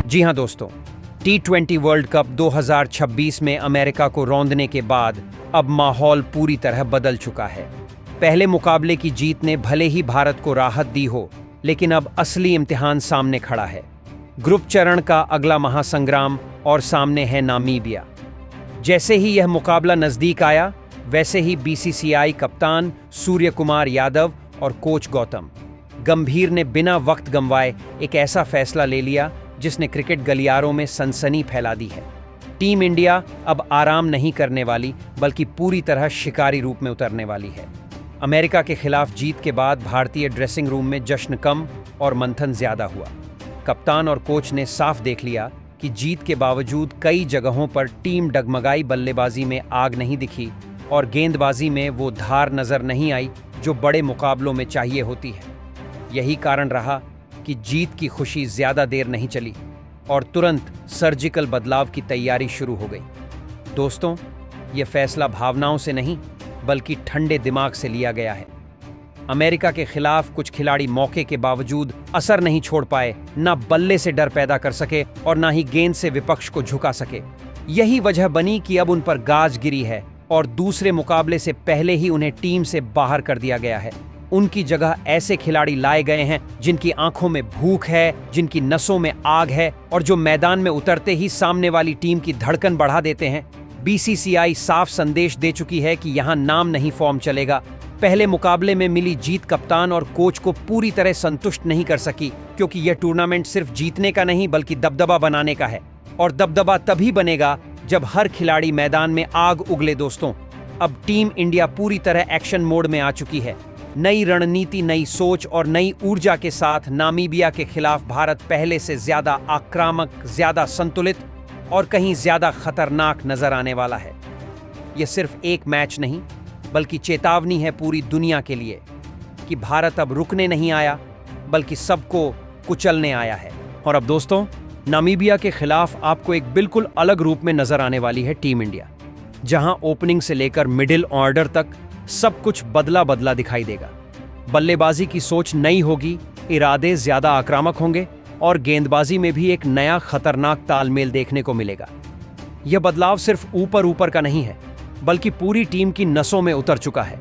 जी हां दोस्तों, T20 world cup 2026 में अमेरिका को रौंदने के बाद अब माहौल पूरी तरह बदल चुका है। पहले मुकाबले की जीत ने भले ही भारत को राहत दी हो, लेकिन अब असली इम्तिहान सामने खड़ा है। ग्रुप चरण का अगला महासंग्राम और सामने है नामीबिया। जैसे ही यह मुकाबला नजदीक आया, वैसे ही बीसीसीआई कप्तान सूर्य कुमार यादव और कोच गौतम गंभीर ने बिना वक्त गंवाए एक ऐसा फैसला ले लिया जिसने क्रिकेट गलियारों में सनसनी फैला दी है। टीम इंडिया अब आराम नहीं करने वाली, बल्कि पूरी तरह शिकारी रूप में उतरने वाली है। अमेरिका के खिलाफ जीत के बाद भारतीय ड्रेसिंग रूम में जश्न कम और मंथन ज्यादा हुआ। कप्तान और कोच ने साफ देख लिया कि जीत के बावजूद कई जगहों पर टीम डगमगाई, बल्लेबाजी में आग नहीं दिखी और गेंदबाजी में वो धार नजर नहीं आई जो बड़े मुकाबलों में चाहिए होती है। यही कारण रहा कि जीत की खुशी ज्यादा देर नहीं चली और तुरंत सर्जिकल बदलाव की तैयारी शुरू हो गई। दोस्तों, यह फैसला भावनाओं से नहीं, बल्कि ठंडे दिमाग से लिया गया है। अमेरिका के खिलाफ कुछ खिलाड़ी मौके के बावजूद असर नहीं छोड़ पाए, ना बल्ले से डर पैदा कर सके और ना ही गेंद से विपक्ष को झुका सके। यही वजह बनी कि अब उन पर गाज गिरी है और दूसरे मुकाबले से पहले ही उन्हें टीम से बाहर कर दिया गया है। उनकी जगह ऐसे खिलाड़ी लाए गए हैं जिनकी आंखों में भूख है, जिनकी नसों में आग है और जो मैदान में उतरते ही सामने वाली टीम की धड़कन बढ़ा देते हैं। बीसीसीआई साफ संदेश दे चुकी है कि यहां नाम नहीं फॉर्म चलेगा। पहले मुकाबले में मिली जीत कप्तान और कोच को पूरी तरह संतुष्ट नहीं कर सकी, क्योंकि यह टूर्नामेंट सिर्फ जीतने का नहीं बल्कि दबदबा बनाने का है। और दबदबा तभी बनेगा जब हर खिलाड़ी मैदान में आग उगले। दोस्तों, अब टीम इंडिया पूरी तरह एक्शन मोड में आ चुकी है। नई रणनीति, नई सोच और नई ऊर्जा के साथ नामीबिया के खिलाफ भारत पहले से ज्यादा आक्रामक, ज्यादा संतुलित और कहीं ज्यादा खतरनाक नजर आने वाला है। यह सिर्फ एक मैच नहीं, बल्कि चेतावनी है पूरी दुनिया के लिए कि भारत अब रुकने नहीं आया, बल्कि सबको कुचलने आया है। और अब दोस्तों, नामीबिया के खिलाफ आपको एक बिल्कुल अलग रूप में नजर आने वाली है टीम इंडिया, जहां ओपनिंग से लेकर मिडिल ऑर्डर तक सब कुछ बदला बदला दिखाई देगा। बल्लेबाजी की सोच नई होगी, इरादे ज्यादा आक्रामक होंगे और गेंदबाजी में भी एक नया खतरनाक तालमेल देखने को मिलेगा। यह बदलाव सिर्फ ऊपर ऊपर का नहीं है, बल्कि पूरी टीम की नसों में उतर चुका है।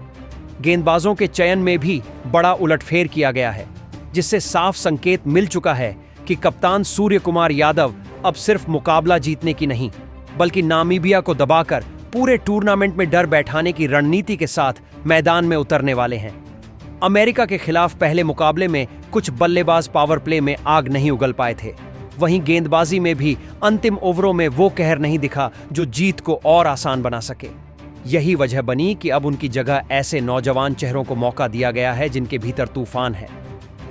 गेंदबाजों के चयन में भी बड़ा उलटफेर किया गया है, जिससे साफ संकेत मिल चुका है कि कप्तान सूर्य कुमार यादव अब सिर्फ मुकाबला जीतने की नहीं, बल्कि नामीबिया को दबाकर पूरे टूर्नामेंट में डर बैठाने की रणनीति के साथ मैदान में उतरने वाले हैं। अमेरिका के खिलाफ पहले मुकाबले में कुछ बल्लेबाज पावर प्ले में आग नहीं उगल पाए थे। वहीं गेंदबाजी में भी अंतिम ओवरों में वो कहर नहीं दिखा जो जीत को और आसान बना सके। यही वजह बनी कि अब उनकी जगह ऐसे नौजवान चेहरों को मौका दिया गया है जिनके भीतर तूफान है,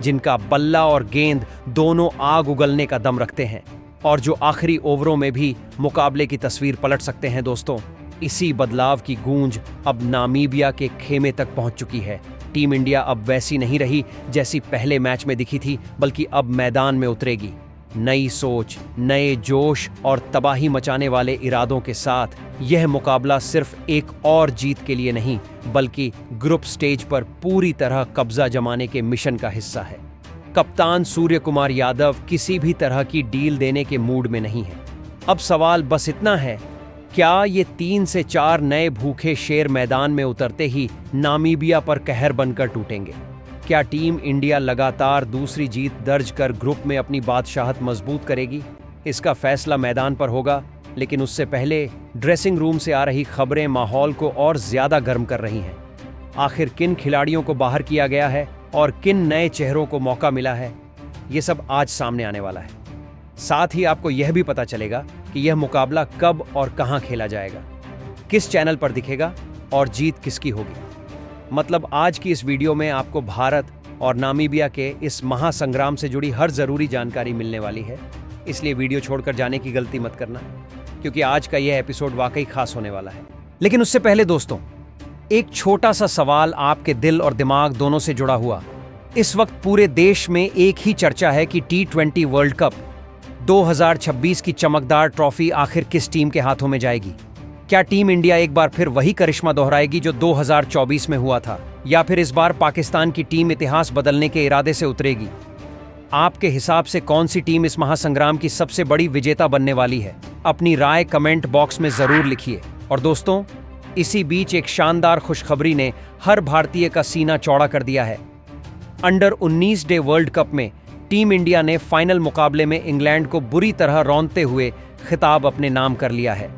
जिनका बल्ला और गेंद दोनों आग उगलने का दम रखते हैं और जो आखिरी ओवरों में भी मुकाबले की तस्वीर पलट सकते हैं। दोस्तों, इसी बदलाव की गूंज अब नामीबिया के खेमे तक पहुंच चुकी है। टीम इंडिया अब वैसी नहीं रही जैसी पहले मैच में दिखी थी, बल्कि अब मैदान में उतरेगी नई सोच, नए जोश और तबाही मचाने वाले इरादों के साथ। यह मुकाबला सिर्फ एक और जीत के लिए नहीं, बल्कि ग्रुप स्टेज पर पूरी तरह कब्जा जमाने के मिशन का हिस्सा है। कप्तान सूर्य कुमार यादव किसी भी तरह की डील देने के मूड में नहीं है। अब सवाल बस इतना है, क्या ये 3 से 4 नए भूखे शेर मैदान में उतरते ही नामीबिया पर कहर बनकर टूटेंगे? क्या टीम इंडिया लगातार दूसरी जीत दर्ज कर ग्रुप में अपनी बादशाहत मजबूत करेगी? इसका फैसला मैदान पर होगा, लेकिन उससे पहले ड्रेसिंग रूम से आ रही खबरें माहौल को और ज्यादा गर्म कर रही हैं। आखिर किन खिलाड़ियों को बाहर किया गया है और किन नए चेहरों को मौका मिला है, ये सब आज सामने आने वाला है। साथ ही आपको यह भी पता चलेगा कि यह मुकाबला कब और कहां खेला जाएगा, किस चैनल पर दिखेगा और जीत किसकी होगी। मतलब आज की इस वीडियो में आपको भारत और नामीबिया के इस महासंग्राम से जुड़ी हर जरूरी जानकारी मिलने वाली है। इसलिए वीडियो छोड़कर जाने की गलती मत करना, क्योंकि आज का यह एपिसोड वाकई खास होने वाला है। लेकिन उससे पहले दोस्तों, एक छोटा सा सवाल आपके दिल और दिमाग दोनों से जुड़ा हुआ। इस वक्त पूरे देश में एक ही चर्चा है कि T20 वर्ल्ड कप 2026 की चमकदार ट्रॉफी आखिर किस टीम के हाथों में जाएगी। क्या टीम इंडिया एक बार फिर वही करिश्मा दोहराएगी जो 2024 में हुआ था, या फिर इस बार पाकिस्तान की टीम इतिहास बदलने के इरादे से उतरेगी? आपके हिसाब से कौन सी टीम इस महासंग्राम की सबसे बड़ी विजेता बनने वाली है? अपनी राय कमेंट बॉक्स में जरूर लिखिए। और दोस्तों, इसी बीच एक शानदार खुशखबरी ने हर भारतीय का सीना चौड़ा कर दिया है। अंडर 19 डे वर्ल्ड कप में टीम इंडिया ने फाइनल मुकाबले में इंग्लैंड को बुरी तरह रौंदते हुए खिताब अपने नाम कर लिया है।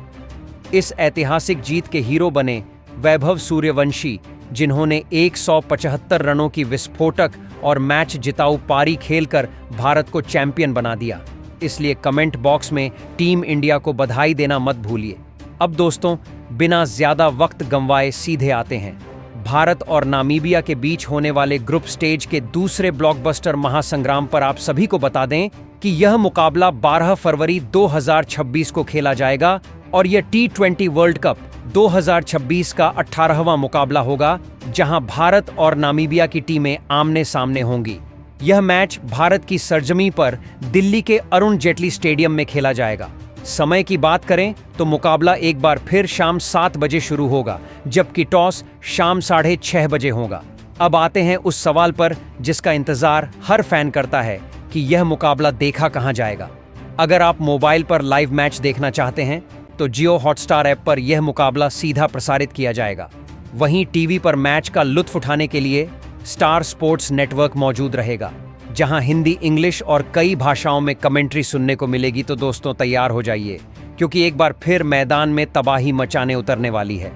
इस ऐतिहासिक जीत के हीरो बने वैभव सूर्यवंशी, जिन्होंने 175 रनों की विस्फोटक और मैच जिताऊ पारी खेलकर भारत को चैंपियन बना दिया। इसलिए कमेंट बॉक्स में टीम इंडिया को बधाई देना मत भूलिए। अब दोस्तों, बिना ज्यादा वक्त गंवाए सीधे आते हैं भारत और नामीबिया के बीच होने वाले ग्रुप स्टेज के दूसरे ब्लॉकबस्टर महासंग्राम पर। आप सभी को बता दें कि यह मुकाबला 12 फरवरी 2026 को खेला जाएगा और यह T20 वर्ल्ड कप 2026 का 18वां मुकाबला होगा, जहां भारत और नामीबिया की टीमें आमने सामने होंगी। यह मैच भारत की सरजमी पर दिल्ली के अरुण जेटली स्टेडियम में खेला जाएगा। समय की बात करें तो मुकाबला एक बार फिर शाम 7 बजे शुरू होगा, जबकि टॉस शाम 6:30 बजे होगा। अब आते हैं उस सवाल पर जिसका इंतजार हर फैन करता है कि यह मुकाबला देखा कहां जाएगा। अगर आप मोबाइल पर लाइव मैच देखना चाहते हैं तो जियो हॉटस्टार ऐप पर यह मुकाबला सीधा प्रसारित किया जाएगा। वहीं टीवी पर मैच का लुत्फ उठाने के लिए स्टार स्पोर्ट्स नेटवर्क मौजूद रहेगा, जहां हिंदी, इंग्लिश और कई भाषाओं में कमेंट्री सुनने को मिलेगी। तो दोस्तों, तैयार हो जाइए, क्योंकि एक बार फिर मैदान में तबाही मचाने उतरने वाली है।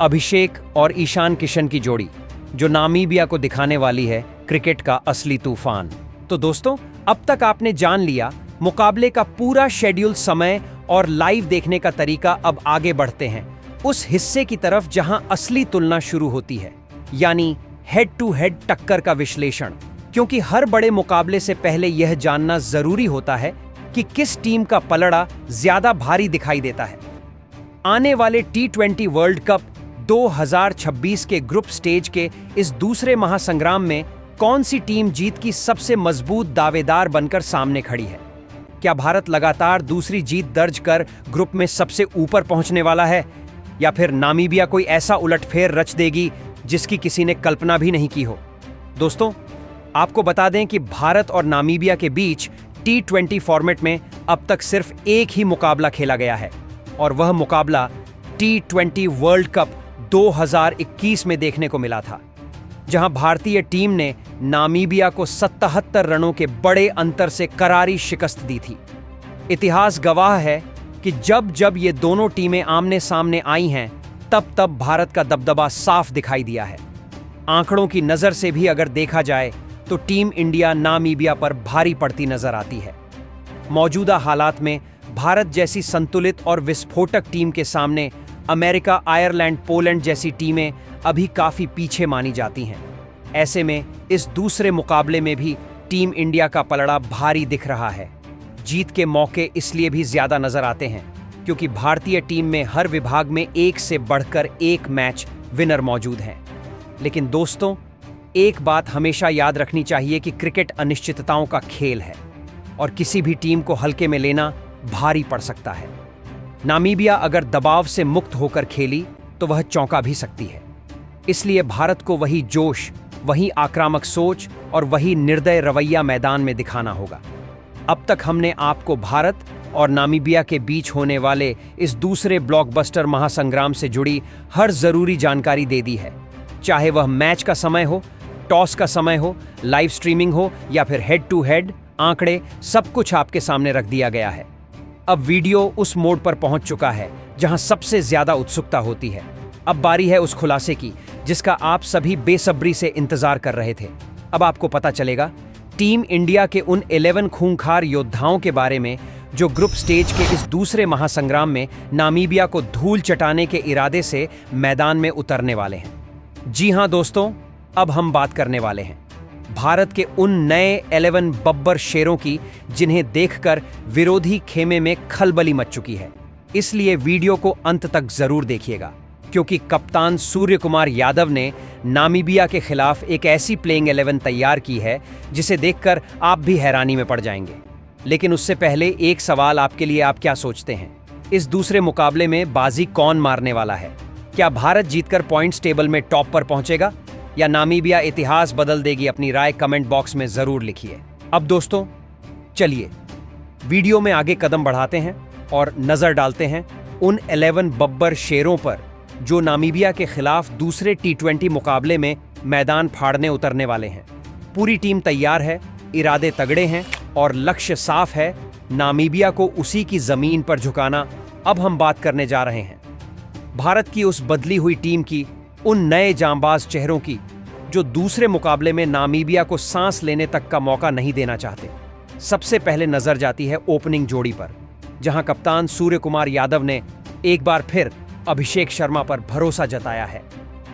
अभिषेक और ईशान किशन की जोड़ी, जो नामीबिया को दिखाने वाली है क्रिकेट का असली तूफान। तो दोस्तों, अब तक आपने जान लिया मुकाबले का पूरा शेड्यूल, समय और लाइव देखने का तरीका। अब आगे बढ़ते हैं उस हिस्से की तरफ जहां असली तुलना शुरू होती है, यानी हेड टू हेड टक्कर का विश्लेषण। क्योंकि हर बड़े मुकाबले से पहले यह जानना जरूरी होता है कि किस टीम का पलड़ा ज्यादा भारी दिखाई देता है। आने वाले T20 वर्ल्ड कप 2026 के ग्रुप स्टेज के इस दूसरे महासंग्राम में कौन सी टीम जीत की सबसे मजबूत दावेदार बनकर सामने खड़ी है? क्या भारत लगातार दूसरी जीत दर्ज कर ग्रुप में सबसे ऊपर पहुंचने वाला है, या फिर नामीबिया कोई ऐसा उलटफेर रच देगी जिसकी किसी ने कल्पना भी नहीं की हो? दोस्तों, आपको बता दें कि भारत और नामीबिया के बीच T20 फॉर्मेट में अब तक सिर्फ एक ही मुकाबला खेला गया है, और वह मुकाबला T20 वर्ल्ड कप 2021 में देखने को मिला था, जहां भारतीय टीम ने नामीबिया को 77 रनों के बड़े अंतर से करारी शिकस्त दी थी। इतिहास गवाह है कि जब जब ये दोनों टीमें आमने सामने आई हैं, तब तब भारत का दबदबा साफ दिखाई दिया है। आंकड़ों की नजर से भी अगर देखा जाए तो टीम इंडिया नामीबिया पर भारी पड़ती नजर आती है। मौजूदा हालात में भारत जैसी संतुलित और विस्फोटक टीम के सामने अमेरिका, आयरलैंड, पोलैंड जैसी टीमें अभी काफी पीछे मानी जाती हैं। ऐसे में इस दूसरे मुकाबले में भी टीम इंडिया का पलड़ा भारी दिख रहा है। जीत के मौके इसलिए भी ज्यादा नजर आते हैं क्योंकि भारतीय टीम में हर विभाग में एक से बढ़कर एक मैच विनर मौजूद हैं। लेकिन दोस्तों, एक बात हमेशा याद रखनी चाहिए कि क्रिकेट अनिश्चितताओं का खेल है और किसी भी टीम को हल्के में लेना भारी पड़ सकता है। नामीबिया अगर दबाव से मुक्त होकर खेली तो वह चौंका भी सकती है। इसलिए भारत को वही जोश, वही आक्रामक सोच और वही निर्दय रवैया मैदान में दिखाना होगा। अब तक हमने आपको भारत और नामीबिया के बीच होने वाले इस दूसरे ब्लॉकबस्टर महासंग्राम से जुड़ी हर जरूरी जानकारी दे दी है, चाहे वह मैच का समय हो, टॉस का समय हो, लाइव स्ट्रीमिंग हो या फिर हेड टू हेड। आंकड़े, सब कुछ आपके सामने रख दिया गया है। अब वीडियो उस मोड पर पहुंच चुका है जहां सबसे ज्यादा उत्सुकता होती है। अब बारी है उस खुलासे की जिसका आप सभी बेसब्री से इंतजार कर रहे थे। अब आपको पता चलेगा टीम इंडिया के उन 11 खूंखार योद्धाओं के बारे में जो ग्रुप स्टेज के इस दूसरे महासंग्राम में नामीबिया को धूल चटाने के इरादे से मैदान में उतरने वाले हैं। जी हां दोस्तों, अब हम बात करने वाले हैं भारत के उन नए 11 बब्बर शेरों की जिन्हें देखकर विरोधी खेमे में खलबली मच चुकी है। इसलिए वीडियो को अंत तक जरूर देखिएगा, क्योंकि कप्तान सूर्य कुमार यादव ने नामीबिया के खिलाफ एक ऐसी प्लेइंग 11 तैयार की है जिसे देखकर आप भी हैरानी में पड़ जाएंगे। लेकिन उससे पहले एक सवाल आपके लिए, आप क्या सोचते हैं, इस दूसरे मुकाबले में बाजी कौन मारने वाला है? क्या भारत जीतकर पॉइंट्स टेबल में टॉप पर पहुंचेगा या नामीबिया इतिहास बदल देगी? अपनी राय कमेंट बॉक्स में जरूर लिखिए। अब दोस्तों चलिए वीडियो में आगे कदम बढ़ाते हैं और नजर डालते हैं उन 11 बब्बर शेरों पर जो नामीबिया के खिलाफ दूसरे T20 मुकाबले में मैदान फाड़ने उतरने वाले हैं। पूरी टीम तैयार है, इरादे तगड़े हैं और लक्ष्य साफ है, नामीबिया को उसी की जमीन पर झुकाना। अब हम बात करने जा रहे हैं भारत की उस बदली हुई टीम की, उन नए जांबाज चेहरों की जो दूसरे मुकाबले में नामीबिया को सांस लेने तक का मौका नहीं देना चाहते। सबसे पहले नजर जाती है ओपनिंग जोड़ी पर, जहां कप्तान सूर्य कुमार यादव ने एक बार फिर अभिषेक शर्मा पर भरोसा जताया है।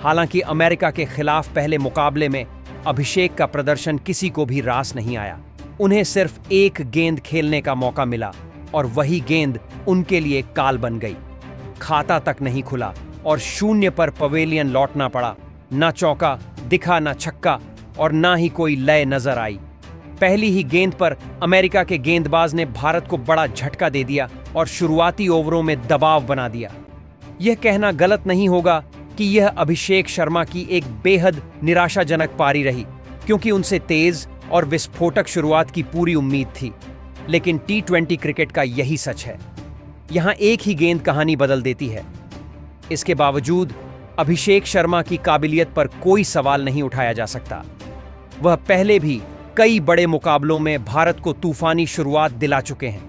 हालांकि अमेरिका के खिलाफ पहले मुकाबले में अभिषेक का प्रदर्शन किसी को भी रास नहीं आया। उन्हें सिर्फ एक गेंद खेलने का मौका मिला और वही गेंद उनके लिए काल बन गई। खाता तक नहीं खुला और 0 पर पवेलियन लौटना पड़ा। न चौका दिखा, न छक्का और न ही कोई लय नजर आई। पहली ही गेंद पर अमेरिका के गेंदबाज ने भारत को बड़ा झटका दे दिया और शुरुआती ओवरों में दबाव बना दिया। यह कहना गलत नहीं होगा कि यह अभिषेक शर्मा की एक बेहद निराशाजनक पारी रही, क्योंकि उनसे तेज और विस्फोटक शुरुआत की पूरी उम्मीद थी। लेकिन T20 क्रिकेट का यही सच है, यहां एक ही गेंद कहानी बदल देती है। इसके बावजूद अभिषेक शर्मा की काबिलियत पर कोई सवाल नहीं उठाया जा सकता। वह पहले भी कई बड़े मुकाबलों में भारत को तूफानी शुरुआत दिला चुके हैं।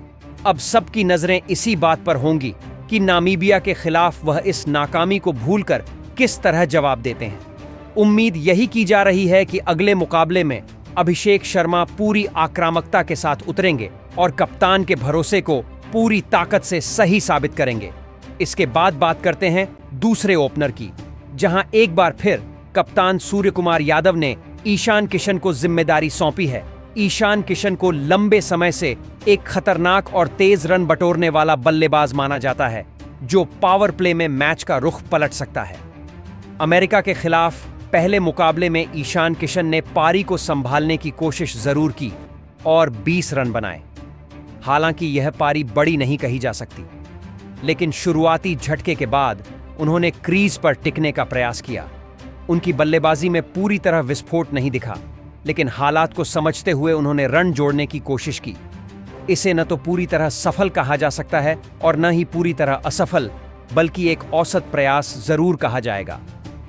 अब सबकी नजरें इसी बात पर होंगी कि नामीबिया के खिलाफ वह इस नाकामी को भूलकर किस तरह जवाब देते हैं। उम्मीद यही की जा रही है कि अगले मुकाबले में अभिषेक शर्मा पूरी आक्रामकता के साथ उतरेंगे और कप्तान के भरोसे को पूरी ताकत से सही साबित करेंगे। इसके बाद बात करते हैं दूसरे ओपनर की, जहां एक बार फिर कप्तान सूर्य कुमार यादव ने ईशान किशन को जिम्मेदारी सौंपी है। ईशान किशन को लंबे समय से एक खतरनाक और तेज रन बटोरने वाला बल्लेबाज माना जाता है, जो पावर प्ले में मैच का रुख पलट सकता है। अमेरिका के खिलाफ पहले मुकाबले में ईशान किशन ने पारी को संभालने की कोशिश जरूर की और 20 रन बनाए। हालांकि यह पारी बड़ी नहीं कही जा सकती, लेकिन शुरुआती झटके के बाद उन्होंने क्रीज पर टिकने का प्रयास किया। उनकी बल्लेबाजी में पूरी तरह विस्फोट नहीं दिखा, लेकिन हालात को समझते हुए उन्होंने रन जोड़ने की कोशिश की। इसे न तो पूरी तरह सफल कहा जा सकता है और न ही पूरी तरह असफल, बल्कि एक औसत प्रयास जरूर कहा जाएगा।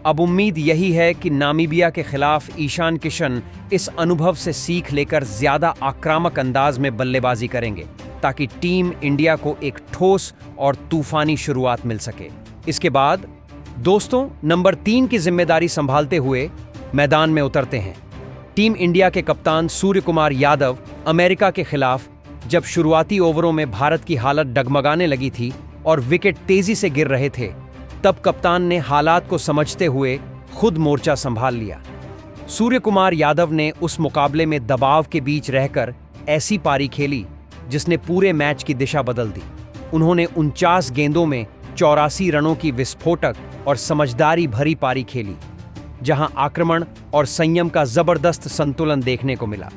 अब उम्मीद यही है कि नामीबिया के खिलाफ ईशान किशन इस अनुभव से सीख लेकर ज्यादा आक्रामक अंदाज में बल्लेबाजी करेंगे, ताकि टीम इंडिया को एक ठोस और तूफानी शुरुआत मिल सके। इसके बाद दोस्तों नंबर 3 की जिम्मेदारी संभालते हुए मैदान में उतरते हैं टीम इंडिया के कप्तान सूर्य कुमार यादव। अमेरिका के खिलाफ जब शुरुआती ओवरों में भारत की हालत डगमगाने लगी थी और विकेट तेजी से गिर रहे थे, तब कप्तान ने हालात को समझते हुए खुद मोर्चा संभाल लिया। सूर्य कुमार यादव ने उस मुकाबले में दबाव के बीच रहकर ऐसी पारी खेली जिसने पूरे मैच की दिशा बदल दी। उन्होंने 49 गेंदों में 84 रनों की विस्फोटक और समझदारी भरी पारी खेली, जहां आक्रमण और संयम का जबरदस्त संतुलन देखने को मिला।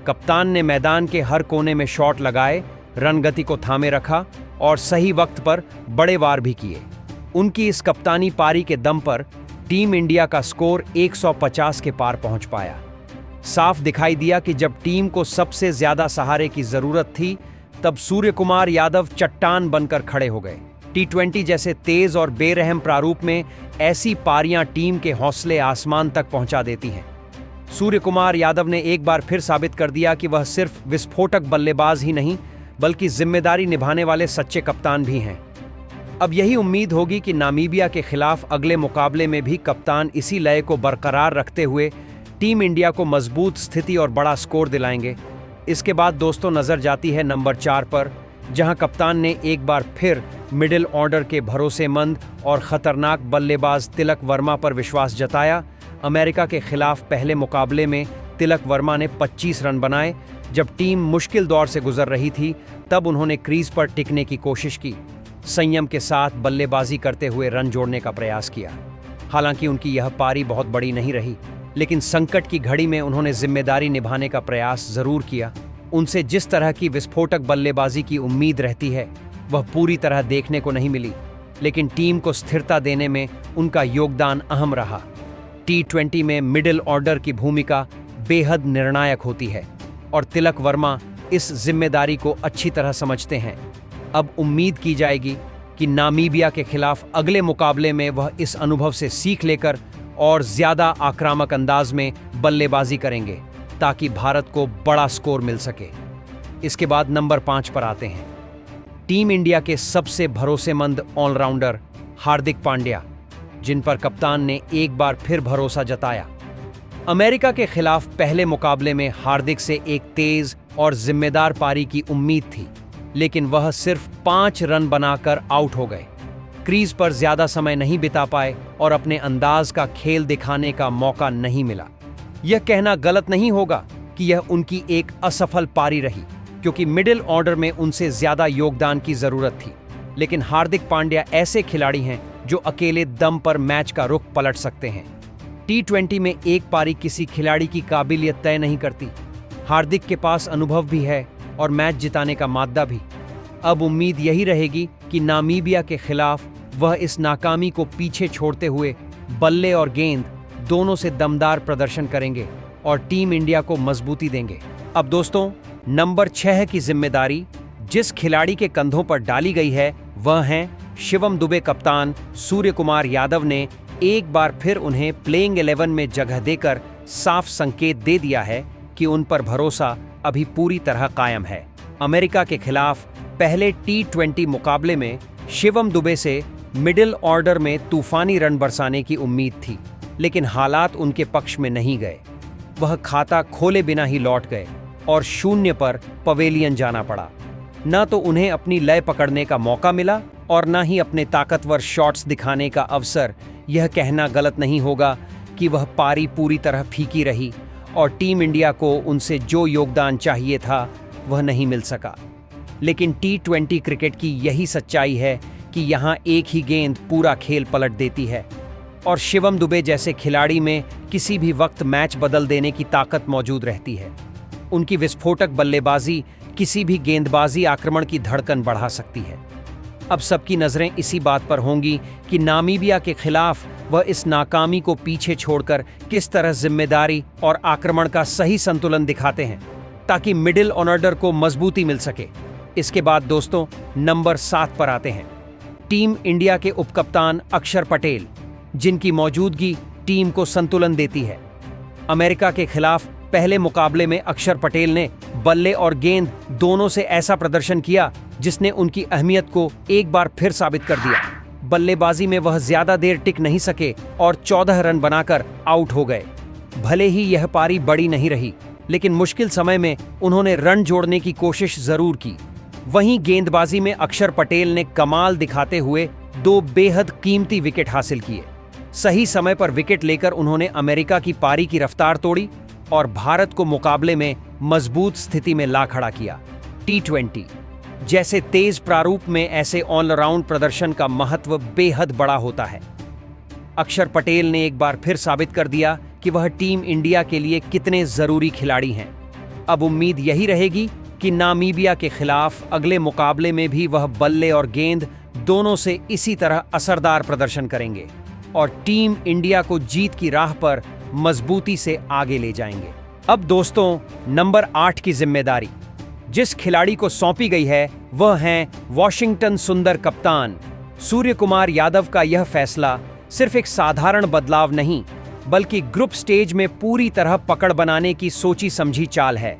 कप्तान ने मैदान के हर कोने में शॉट लगाए, रन गति को थामे रखा और सही वक्त पर बड़े वार भी किए। उनकी इस कप्तानी पारी के दम पर टीम इंडिया का स्कोर 150 के पार पहुंच पाया। साफ दिखाई दिया कि जब टीम को सबसे ज्यादा सहारे की जरूरत थी, तब सूर्य कुमार यादव चट्टान बनकर खड़े हो गए। T20 जैसे तेज और बेरहम प्रारूप में ऐसी पारियां टीम के हौसले आसमान तक पहुंचा देती हैं। सूर्य कुमार यादव ने एक बार फिर साबित कर दिया कि वह सिर्फ विस्फोटक बल्लेबाज ही नहीं, बल्कि जिम्मेदारी निभाने वाले सच्चे कप्तान भी हैं। अब यही उम्मीद होगी कि नामीबिया के खिलाफ अगले मुकाबले में भी कप्तान इसी लय को बरकरार रखते हुए टीम इंडिया को मजबूत स्थिति और बड़ा स्कोर दिलाएंगे। इसके बाद दोस्तों नजर जाती है नंबर 4 पर, जहां कप्तान ने एक बार फिर मिडिल ऑर्डर के भरोसेमंद और खतरनाक बल्लेबाज तिलक वर्मा पर विश्वास जताया। अमेरिका के खिलाफ पहले मुकाबले में तिलक वर्मा ने 25 रन बनाए। जब टीम मुश्किल दौर से गुजर रही थी, तब उन्होंने क्रीज पर टिकने की कोशिश की, संयम के साथ बल्लेबाजी करते हुए रन जोड़ने का प्रयास किया। हालांकि उनकी यह पारी बहुत बड़ी नहीं रही, लेकिन संकट की घड़ी में उन्होंने जिम्मेदारी निभाने का प्रयास जरूर किया। उनसे जिस तरह की विस्फोटक बल्लेबाजी की उम्मीद रहती है, वह पूरी तरह देखने को नहीं मिली, लेकिन टीम को स्थिरता देने में उनका योगदान अहम रहा। T20 में मिडिल ऑर्डर की भूमिका बेहद निर्णायक होती है और तिलक वर्मा इस जिम्मेदारी को अच्छी तरह समझते हैं। अब उम्मीद की जाएगी कि नामीबिया के खिलाफ अगले मुकाबले में वह इस अनुभव से सीख लेकर और ज्यादा आक्रामक अंदाज में बल्लेबाजी करेंगे ताकि भारत को बड़ा स्कोर मिल सके। इसके बाद नंबर 5 पर आते हैं टीम इंडिया के सबसे भरोसेमंद ऑलराउंडर हार्दिक पांड्या, जिन पर कप्तान ने एक बार फिर भरोसा जताया। अमेरिका के खिलाफ पहले मुकाबले में हार्दिक से एक तेज और जिम्मेदार पारी की उम्मीद थी, लेकिन वह सिर्फ 5 रन बनाकर आउट हो गए। क्रीज पर ज्यादा समय नहीं बिता पाए और अपने अंदाज का खेल दिखाने का मौका नहीं मिला। यह कहना गलत नहीं होगा कि यह उनकी एक असफल पारी रही, क्योंकि मिडिल ऑर्डर में उनसे ज्यादा योगदान की जरूरत थी। लेकिन हार्दिक पांड्या ऐसे खिलाड़ी हैं जो अकेले दम पर मैच का रुख पलट सकते हैं। T20 में एक पारी किसी खिलाड़ी की काबिलियत तय नहीं करती। हार्दिक के पास अनुभव भी है और मैच जिताने का माद्दा भी। अब उम्मीद यही रहेगी कि नामीबिया के खिलाफ वह इस नाकामी को पीछे छोड़ते हुए बल्ले और गेंद दोनों से दमदार प्रदर्शन करेंगे और टीम इंडिया को मजबूती देंगे। अब दोस्तों, नंबर 6 की जिम्मेदारी जिस खिलाड़ी के कंधों पर डाली गई है वह हैं शिवम दुबे। कप्तान सूर्य कुमार यादव ने एक बार फिर उन्हें प्लेइंग 11 में जगह देकर साफ संकेत दे दिया है कि उन पर भरोसा अभी पूरी तरह कायम है। अमेरिका के खिलाफ पहले T20 मुकाबले में शिवम दुबे से मिडिल ऑर्डर में तूफानी रन बरसाने की उम्मीद थी, लेकिन हालात उनके पक्ष में नहीं गए। वह खाता खोले बिना ही लौट गए और 0 पर पवेलियन जाना पड़ा। न तो उन्हें अपनी लय पकड़ने का मौका मिला और न ही अपने ताकतवर शॉट्स दिखाने का अवसर। यह कहना गलत नहीं होगा कि वह पारी पूरी तरह फीकी रही और टीम इंडिया को उनसे जो योगदान चाहिए था वह नहीं मिल सका। लेकिन T20 क्रिकेट की यही सच्चाई है कि यहाँ एक ही गेंद पूरा खेल पलट देती है और शिवम दुबे जैसे खिलाड़ी में किसी भी वक्त मैच बदल देने की ताकत मौजूद रहती है। उनकी विस्फोटक बल्लेबाजी किसी भी गेंदबाजी आक्रमण की धड़कन बढ़ा सकती है। अब सबकी नजरें इसी बात पर होंगी कि नामीबिया के खिलाफ वह इस नाकामी को पीछे छोड़कर किस तरह जिम्मेदारी और आक्रमण का सही संतुलन दिखाते हैं ताकि मिडिल ऑर्डर को मजबूती मिल सके। इसके बाद दोस्तों, नंबर 7 पर आते हैं टीम इंडिया के उपकप्तान अक्षर पटेल, जिनकी मौजूदगी टीम को संतुलन देती है। अमेरिका के खिलाफ पहले मुकाबले में अक्षर पटेल ने बल्ले और गेंद दोनों से ऐसा प्रदर्शन किया जिसने उनकी अहमियत को एक बार फिर साबित कर दिया। बल्लेबाजी में वह ज्यादा देर टिक नहीं सके और 14 रन बनाकर आउट हो गए। भले ही यह पारी बड़ी नहीं रही, लेकिन मुश्किल समय में उन्होंने रन जोड़ने की कोशिश जरूर की। वहीं गेंदबाजी में अक्षर पटेल ने कमाल दिखाते हुए 2 बेहद कीमती विकेट हासिल किए। सही समय पर विकेट लेकर उन्होंने अमेरिका की पारी की रफ्तार तोड़ी और भारत को मुकाबले में मजबूत स्थिति में ला खड़ा किया। T20 जैसे तेज प्रारूप में ऐसे ऑलराउंड प्रदर्शन का महत्व बेहद बड़ा होता है। अक्षर पटेल ने एक बार फिर साबित कर दिया कि वह टीम इंडिया के लिए कितने जरूरी खिलाड़ी हैं। अब उम्मीद यही रहेगी कि नामीबिया के खिलाफ अगले मुकाबले में भी वह बल्ले और गेंद दोनों से इसी तरह असरदार प्रदर्शन करेंगे और टीम इंडिया को जीत की राह पर मजबूती से आगे ले जाएंगे। अब दोस्तों, नंबर 8 की जिम्मेदारी जिस खिलाड़ी को सौंपी गई है वह हैं वॉशिंगटन सुंदर। कप्तान सूर्य कुमार यादव का यह फैसला सिर्फ एक साधारण बदलाव नहीं, बल्कि ग्रुप स्टेज में पूरी तरह पकड़ बनाने की सोची समझी चाल है।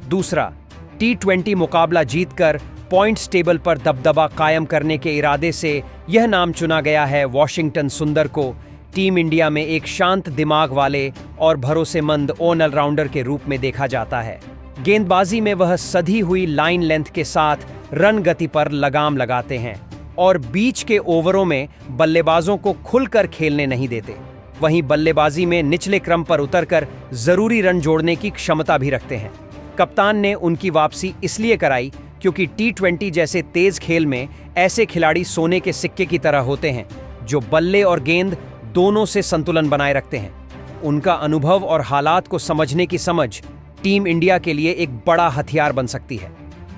दूसरा, T20 मुकाबला जीतकर पॉइंट्स टेबल पर दबदबा कायम करने के इरादे से यह नाम चुना गया है वॉशिंगटन सुंदर को टीम इंडिया में एक शांत दिमाग वाले और भरोसेमंद ऑलराउंडर के रूप में देखा जाता है। गेंदबाजी में वह सधी हुई लाइन लेंथ के साथ रन गति पर लगाम लगाते हैं और बीच के ओवरों में बल्लेबाजों को खुलकर खेलने नहीं देते। वहीं बल्लेबाजी में निचले क्रम पर उतरकर जरूरी रन जोड़ने की क्षमता भी रखते हैं। कप्तान ने उनकी वापसी इसलिए कराई क्योंकि T20 जैसे तेज खेल में ऐसे खिलाड़ी सोने के सिक्के की तरह होते हैं जो बल्ले और गेंद दोनों से संतुलन बनाए रखते हैं। उनका अनुभव और हालात को समझने की समझ टीम इंडिया के लिए एक बड़ा हथियार बन सकती है।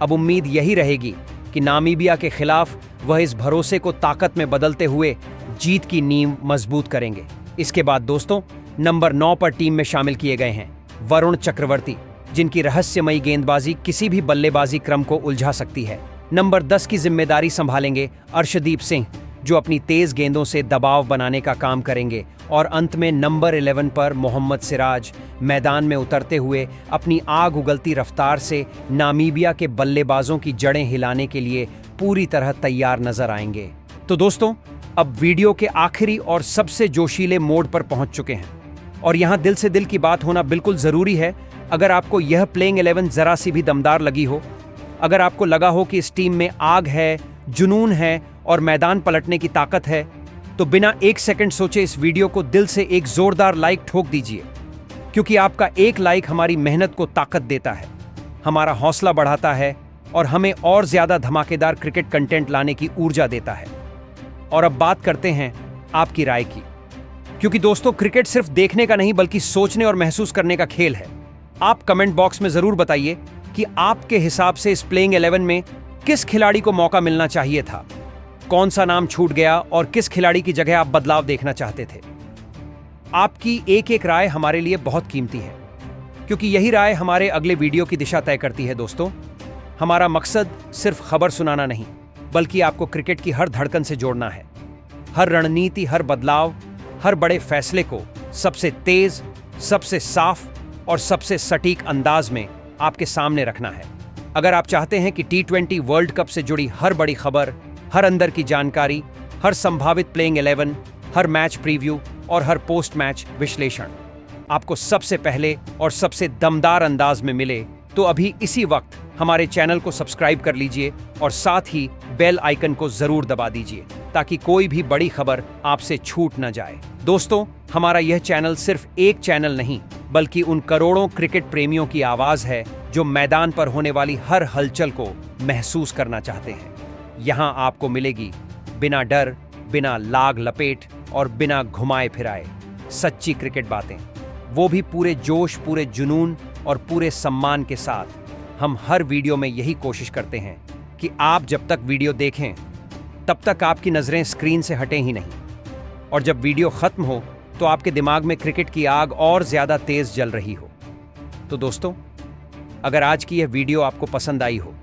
अब उम्मीद यही रहेगी कि नामीबिया के खिलाफ वह इस भरोसे को ताकत में बदलते हुए जीत की नींव मजबूत करेंगे। इसके बाद दोस्तों, नंबर 9 पर टीम में शामिल किए गए हैं वरुण चक्रवर्ती। जिनकी रहस्यमयी गेंदबाजी किसी भी बल्लेबाजी क्रम को उलझा सकती है। नंबर 10 की जिम्मेदारी संभालेंगे अर्शदीप सिंह, जो अपनी तेज गेंदों से दबाव बनाने का काम करेंगे। और अंत में नंबर 11 पर मोहम्मद सिराज मैदान में उतरते हुए अपनी आग उगलती रफ्तार से नामीबिया के बल्लेबाजों की जड़ें हिलाने के लिए पूरी तरह तैयार नजर आएंगे। तो दोस्तों, अब वीडियो के आखिरी और सबसे जोशीले मोड पर पहुंच चुके हैं और यहां दिल से दिल की बात होना बिल्कुल जरूरी है। अगर आपको यह प्लेइंग 11 जरा सी भी दमदार लगी हो, अगर आपको लगा हो कि इस टीम में आग है, जुनून है और मैदान पलटने की ताकत है, तो बिना एक सेकंड सोचे इस वीडियो को दिल से एक जोरदार लाइक ठोक दीजिए, क्योंकि आपका एक लाइक हमारी मेहनत को ताकत देता है, हमारा हौसला बढ़ाता है और हमें और ज्यादा धमाकेदार क्रिकेट कंटेंट लाने की ऊर्जा देता है। और अब बात करते हैं आपकी राय की, क्योंकि दोस्तों, क्रिकेट सिर्फ देखने का नहीं बल्कि सोचने और महसूस करने का खेल है। आप कमेंट बॉक्स में जरूर बताइए कि आपके हिसाब से इस प्लेइंग 11 में किस खिलाड़ी को मौका मिलना चाहिए था, कौन सा नाम छूट गया और किस खिलाड़ी की जगह आप बदलाव देखना चाहते थे। आपकी एक एक राय हमारे लिए बहुत कीमती है, क्योंकि यही राय हमारे अगले वीडियो की दिशा तय करती है। दोस्तों, हमारा मकसद सिर्फ खबर सुनाना नहीं, बल्कि आपको क्रिकेट की हर धड़कन से जोड़ना है। हर रणनीति, हर बदलाव, हर बड़े फैसले को सबसे तेज, सबसे साफ और सबसे सटीक अंदाज में आपके सामने रखना है। अगर आप चाहते हैं कि T20 वर्ल्ड कप से जुड़ी हर बड़ी खबर, हर अंदर की जानकारी, हर संभावित प्लेइंग 11, हर मैच प्रीव्यू और हर पोस्ट मैच विश्लेषण आपको सबसे पहले और सबसे दमदार अंदाज में मिले, तो अभी इसी वक्त हमारे चैनल को सब्सक्राइब कर लीजिए और साथ ही बेल आइकन को जरूर दबा दीजिए, ताकि कोई भी बड़ी खबर आपसे छूट न जाए। दोस्तों, हमारा यह चैनल सिर्फ एक चैनल नहीं, बल्कि उन करोड़ों क्रिकेट प्रेमियों की आवाज है जो मैदान पर होने वाली हर हलचल को महसूस करना चाहते हैं। यहाँ आपको मिलेगी बिना डर, बिना लाग लपेट और बिना घुमाए फिराए सच्ची क्रिकेट बातें, वो भी पूरे जोश, पूरे जुनून और पूरे सम्मान के साथ। हम हर वीडियो में यही कोशिश करते हैं कि आप जब तक वीडियो देखें तब तक आपकी नज़रें स्क्रीन से हटें ही नहीं, और जब वीडियो ख़त्म हो तो आपके दिमाग में क्रिकेट की आग और ज़्यादा तेज़ जल रही हो। तो दोस्तों, अगर आज की यह वीडियो आपको पसंद आई हो,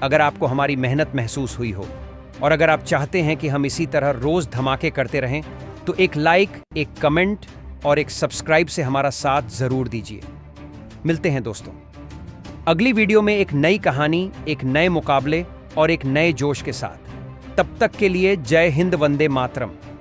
अगर आपको हमारी मेहनत महसूस हुई हो और अगर आप चाहते हैं कि हम इसी तरह रोज़ धमाके करते रहें, तो एक लाइक, एक कमेंट और एक सब्सक्राइब से हमारा साथ ज़रूर दीजिए। मिलते हैं दोस्तों अगली वीडियो में एक नई कहानी, एक नए मुकाबले और एक नए जोश के साथ। तब तक के लिए जय हिंद, वंदे मातरम।